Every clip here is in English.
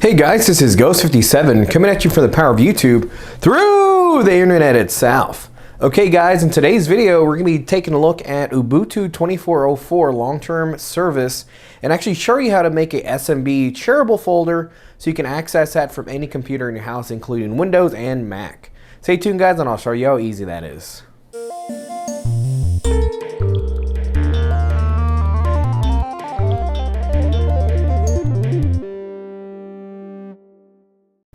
Hey guys, this is Ghost57 coming at you from the power of YouTube through the internet itself. Okay guys, in today's video we're going to be taking a look at Ubuntu 24.04 long-term service and actually show you how to make a SMB shareable folder so you can access that from any computer in your house, including Windows and Mac. Stay tuned guys and I'll show you how easy that is.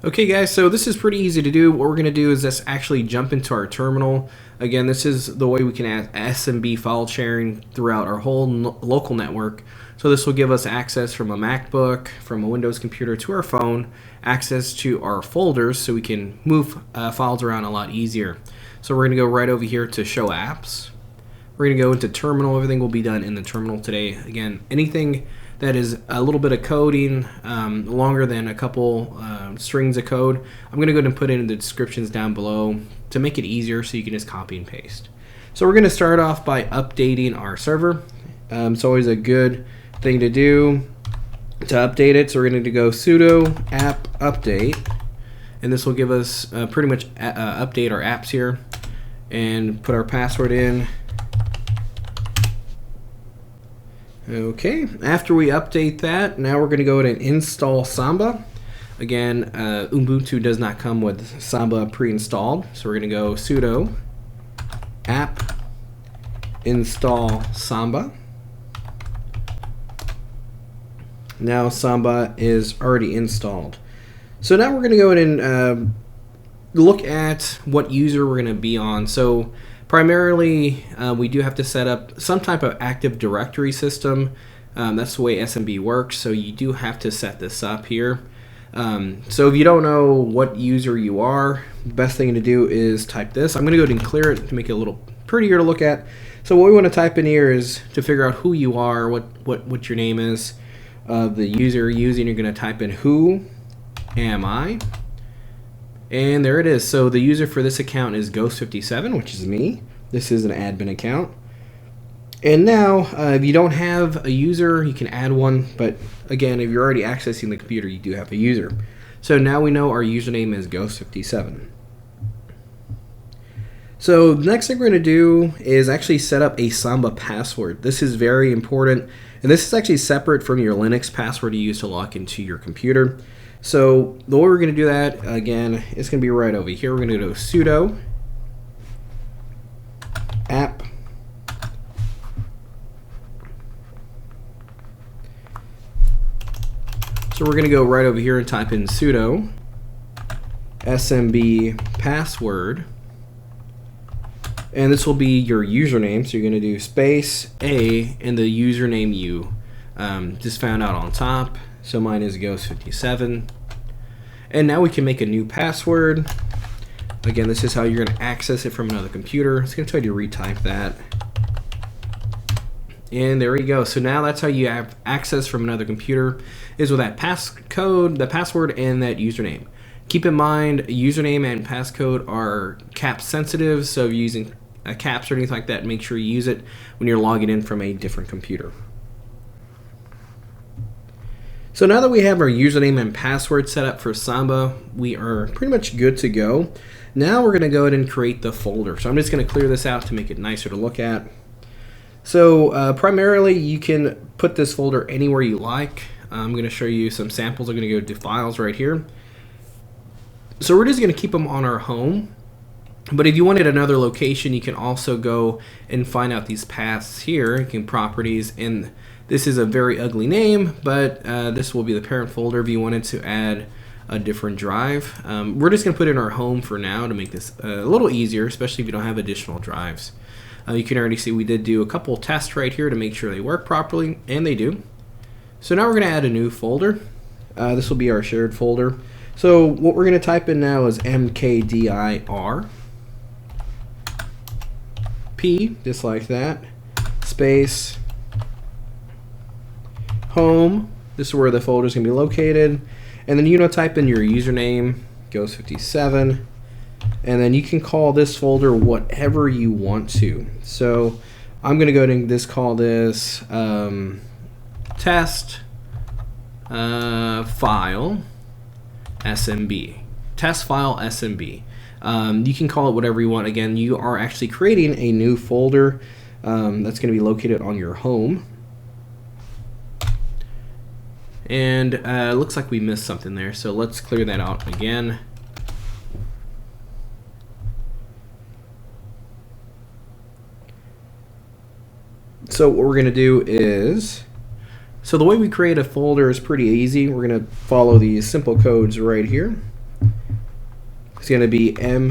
Okay guys, so this is pretty easy to do. What we're going to do is just actually jump into our terminal. Again, this is the way we can add SMB file sharing throughout our whole local network. So this will give us access from a MacBook, from a Windows computer to our phone, access to our folders so we can move files around a lot easier. So we're going to go right over here to show apps. We're going to go into terminal. Everything will be done in the terminal today. Again, anything that is a little bit of coding, longer than a couple strings of code, I'm going to go ahead and put it in the descriptions down below to make it easier so you can just copy and paste. So we're going to start off by updating our server. It's always a good thing to do to update it. So we're going to go sudo app update, and this will give us pretty much update our apps here and put our password in. Okay, after we update that, now we're going to go ahead and install Samba. Again, Ubuntu does not come with Samba pre-installed, so we're going to go sudo app install Samba. Now Samba is already installed. So now we're going to go ahead and look at what user we're going to be on. So primarily, we do have to set up some type of Active Directory system. That's the way SMB works, so you do have to set this up here. So if you don't know what user you are, the best thing to do is type this. I'm going to go ahead and clear it to make it a little prettier to look at. So what we want to type in here is to figure out who you are, what your name is. The user you're using, you're going to type in who am I. And there it is. So the user for this account is Ghost57, which is me. This is an admin account. And now, if you don't have a user, you can add one. But again, if you're already accessing the computer, you do have a user. So now we know our username is Ghost57. So the next thing we're going to do is actually set up a Samba password. This is very important. And this is actually separate from your Linux password you use to log into your computer. So the way we're going to do that, again, it's going to be right over here. We're going to go sudo app so we're going to go right over here and type in sudo SMB password, and this will be your username. So you're going to do space A and the username you just found out on top. So mine is Ghost57. And now we can make a new password. Again, this is how you're going to access it from another computer. It's going to tell you to retype that. And there we go. So now that's how you have access from another computer, is with that passcode, the password, and that username. Keep in mind, username and passcode are cap sensitive, so if you're using caps or anything like that, make sure you use it when you're logging in from a different computer. So now that we have our username and password set up for Samba, we are pretty much good to go. Now we're going to go ahead and create the folder. So I'm just going to clear this out to make it nicer to look at. So primarily you can put this folder anywhere you like. I'm going to show you some samples. I'm going to go to files right here. So we're just going to keep them on our home. But if you wanted another location, you can also go and find out these paths here. You can properties, and this is a very ugly name, but this will be the parent folder if you wanted to add a different drive. We're just going to put it in our home for now to make this a little easier, especially if you don't have additional drives. You can already see we did do a couple tests right here to make sure they work properly, and they do. So now we're going to add a new folder. This will be our shared folder. So what we're going to type in now is mkdir p, just like that, space home. This is where the folder is going to be located, and then you type in your username, Ghost57, and then you can call this folder whatever you want to. So I'm going to go ahead and just call this test file, SMB, test file SMB. You can call it whatever you want. Again, you are actually creating a new folder that's going to be located on your home. And it looks like we missed something there, so let's clear that out again. So what we're going to do is, so the way we create a folder is pretty easy. We're going to follow these simple codes right here. It's going to be mkdr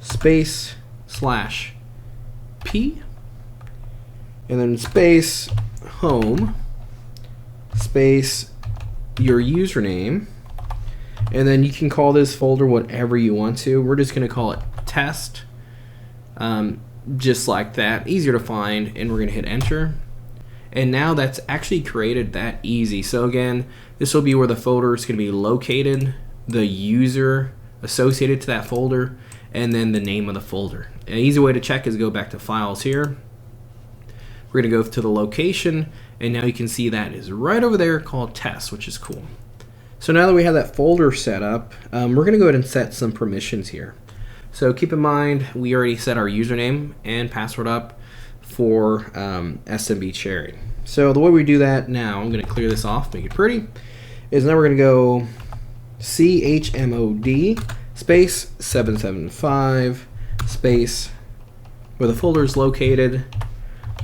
space /p and then space home space your username, and then you can call this folder whatever you want to. We're just going to call it test, just like that, easier to find, and we're going to hit enter. And now that's actually created that easy. So again, this will be where the folder is going to be located, the user associated to that folder, and then the name of the folder. An easy way to check is go back to files here. We're going to go to the location, and now you can see that is right over there called test, which is cool. So now that we have that folder set up, we're going to go ahead and set some permissions here. So keep in mind, we already set our username and password up for SMB sharing. So the way we do that now, I'm going to clear this off, make it pretty, is now we're going to go chmod space 775 space where the folder is located,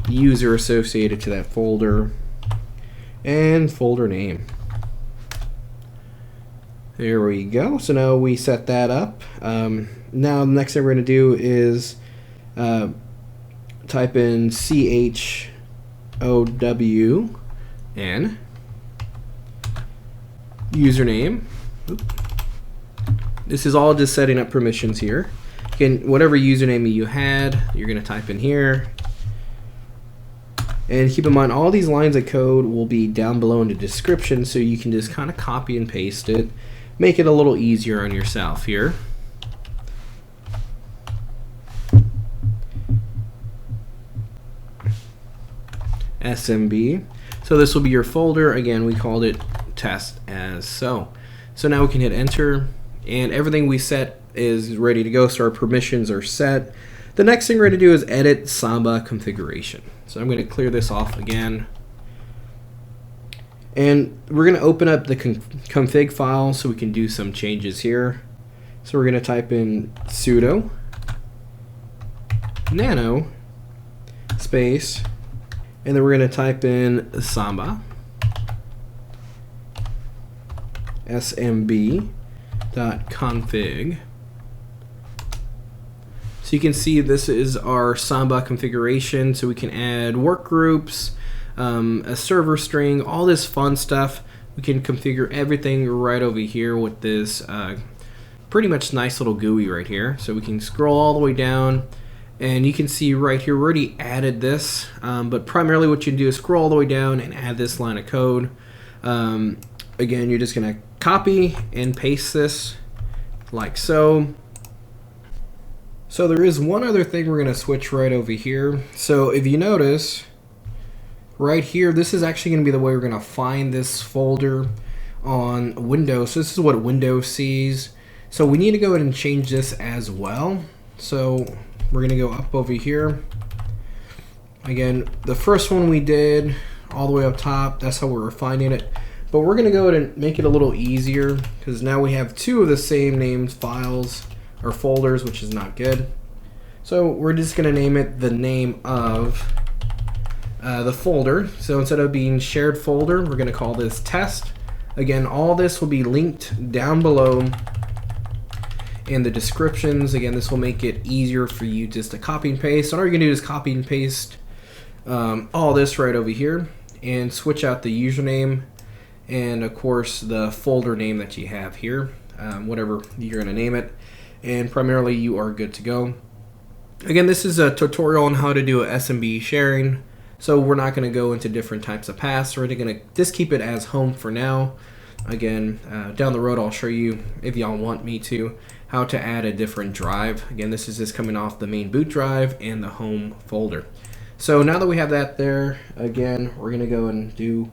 user associated to that folder, and folder name. There we go. So now we set that up. Now the next thing we're going to do is type in CHOWN username. This is all just setting up permissions here. Again, whatever username you had, you're going to type in here. And keep in mind, all these lines of code will be down below in the description, so you can just kind of copy and paste it, make it a little easier on yourself here. SMB. So this will be your folder. Again, we called it test as so. So now we can hit enter, and everything we set is ready to go. So our permissions are set. The next thing we're going to do is edit Samba configuration. So I'm going to clear this off again. And we're going to open up the config file so we can do some changes here. So we're going to type in sudo nano space, and then we're going to type in Samba smb.config. So you can see this is our Samba configuration, so we can add work groups, a server string, all this fun stuff. We can configure everything right over here with this pretty much nice little GUI right here. So we can scroll all the way down, and you can see right here we already added this, but primarily what you do is scroll all the way down and add this line of code. Again, you're just going to copy and paste this like so. So there is one other thing we're going to switch right over here. So if you notice right here, this is actually going to be the way we're going to find this folder on Windows. So this is what Windows sees. So we need to go ahead and change this as well. So we're going to go up over here. Again, the first one we did all the way up top, that's how we're finding it. But we're going to go ahead and make it a little easier, because now we have two of the same named files or folders, which is not good. So we're just going to name it the name of the folder. So instead of being shared folder, we're going to call this test. Again, all this will be linked down below in the descriptions. Again, this will make it easier for you just to copy and paste. So all you're going to do is copy and paste all this right over here and switch out the username and of course the folder name that you have here, whatever you're going to name it, and primarily you are good to go. Again, this is a tutorial on how to do a SMB sharing, so we're not going to go into different types of paths. We're going to just keep it as home for now. Again, down the road I'll show you, if y'all want me to, how to add a different drive. Again, this is just coming off the main boot drive and the home folder. So now that we have that there, again, we're going to go and do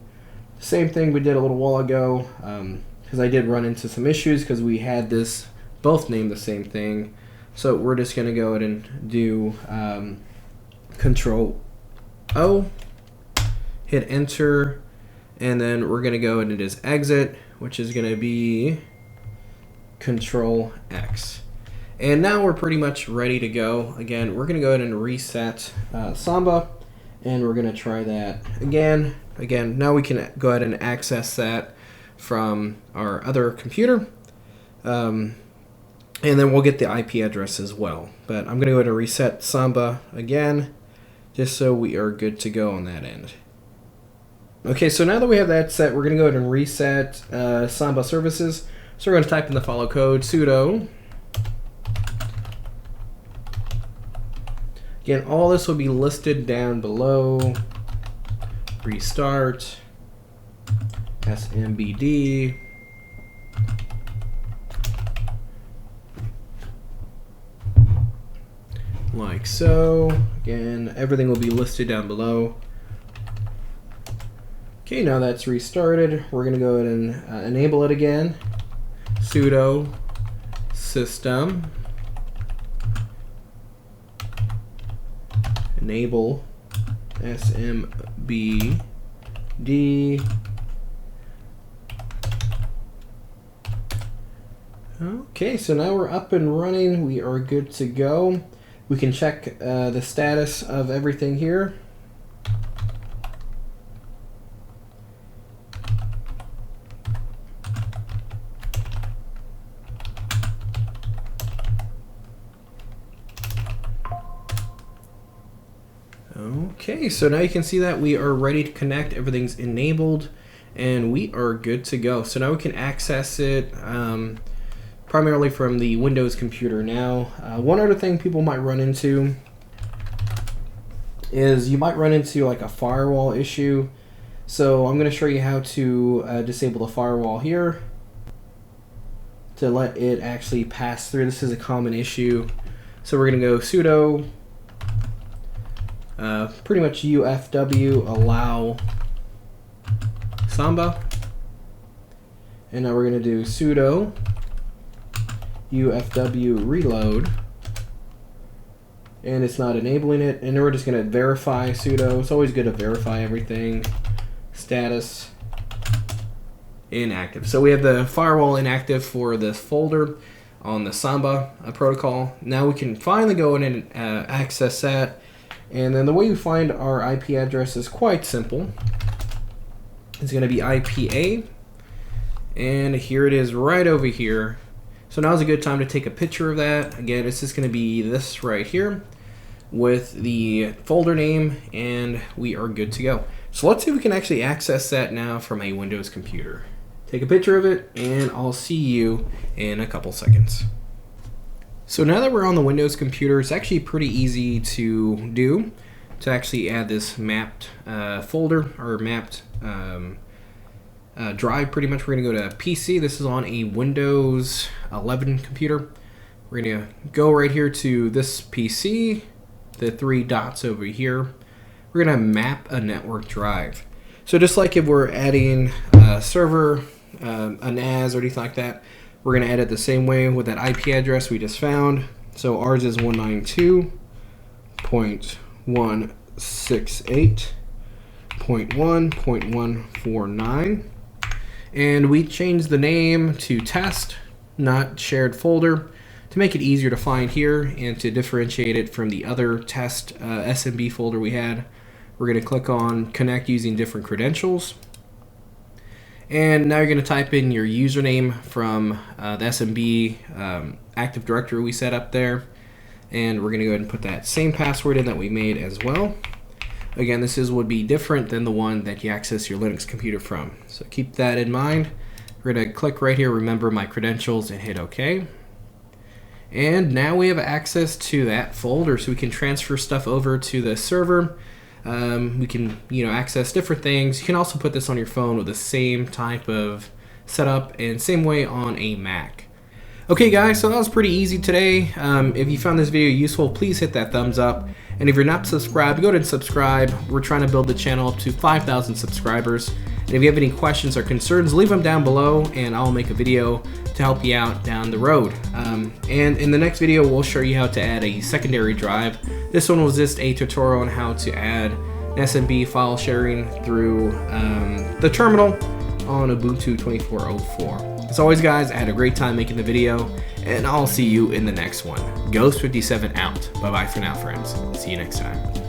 Same thing we did a little while ago, because I did run into some issues because we had this both named the same thing. So we're just going to go ahead and do Control O, hit enter, and then we're going to go ahead and just exit, which is going to be Control X. And now we're pretty much ready to go. Again, we're going to go ahead and reset Samba, and we're going to try that again. Again, now we can go ahead and access that from our other computer. And then we'll get the IP address as well. But I'm going to go ahead and reset Samba again, just so we are good to go on that end. Okay, so now that we have that set, we're going to go ahead and reset Samba services. So we're going to type in the follow code, sudo. Again, all this will be listed down below. Restart, SMBD, like so. Again, everything will be listed down below. Okay, now that's restarted. We're going to go ahead and enable it again. Sudo system enable SMBD. Okay, so now we're up and running. We are good to go. We can check the status of everything here. Okay, so now you can see that we are ready to connect. Everything's enabled, and we are good to go. So now we can access it primarily from the Windows computer now. One other thing people might run into is you might run into like a firewall issue. So I'm going to show you how to disable the firewall here to let it actually pass through. This is a common issue. So we're going to go sudo pretty much UFW allow Samba, and now we're going to do sudo UFW reload, and it's not enabling it, and then we're just going to verify sudo. It's always good to verify everything. Status inactive. So we have the firewall inactive for this folder on the Samba protocol. Now we can finally go in and access that. And then the way you find our IP address is quite simple. It's going to be IPA, and here it is right over here. So now's a good time to take a picture of that. Again, it's just going to be this right here with the folder name, and we are good to go. So let's see if we can actually access that now from a Windows computer. Take a picture of it, and I'll see you in a couple seconds. So now that we're on the Windows computer, it's actually pretty easy to do, to actually add this mapped folder, or mapped drive pretty much. We're going to go to PC. This is on a Windows 11 computer. We're going to go right here to this PC, the three dots over here. We're going to map a network drive. So just like if we're adding a server, a NAS or anything like that, we're going to add it the same way with that IP address we just found. So ours is 192.168.1.149. And we changed the name to test, not shared folder, to make it easier to find here and to differentiate it from the other test SMB folder we had. We're going to click on connect using different credentials. And now you're going to type in your username from the SMB Active Directory we set up there. And we're going to go ahead and put that same password in that we made as well. Again, this would be different than the one that you access your Linux computer from. So keep that in mind. We're going to click right here, remember my credentials, and hit OK. And now we have access to that folder, so we can transfer stuff over to the server. We can, access different things. You can also put this on your phone with the same type of setup and same way on a Mac. Okay guys, so that was pretty easy today. If you found this video useful, please hit that thumbs up. And if you're not subscribed, go ahead and subscribe. We're trying to build the channel up to 5,000 subscribers. And if you have any questions or concerns, leave them down below and I'll make a video to help you out down the road. And in the next video, we'll show you how to add a secondary drive. This one was just a tutorial on how to add an SMB file sharing through the terminal on Ubuntu 24.04. As always, guys, I had a great time making the video, and I'll see you in the next one. Ghost57 out. Bye-bye for now, friends. See you next time.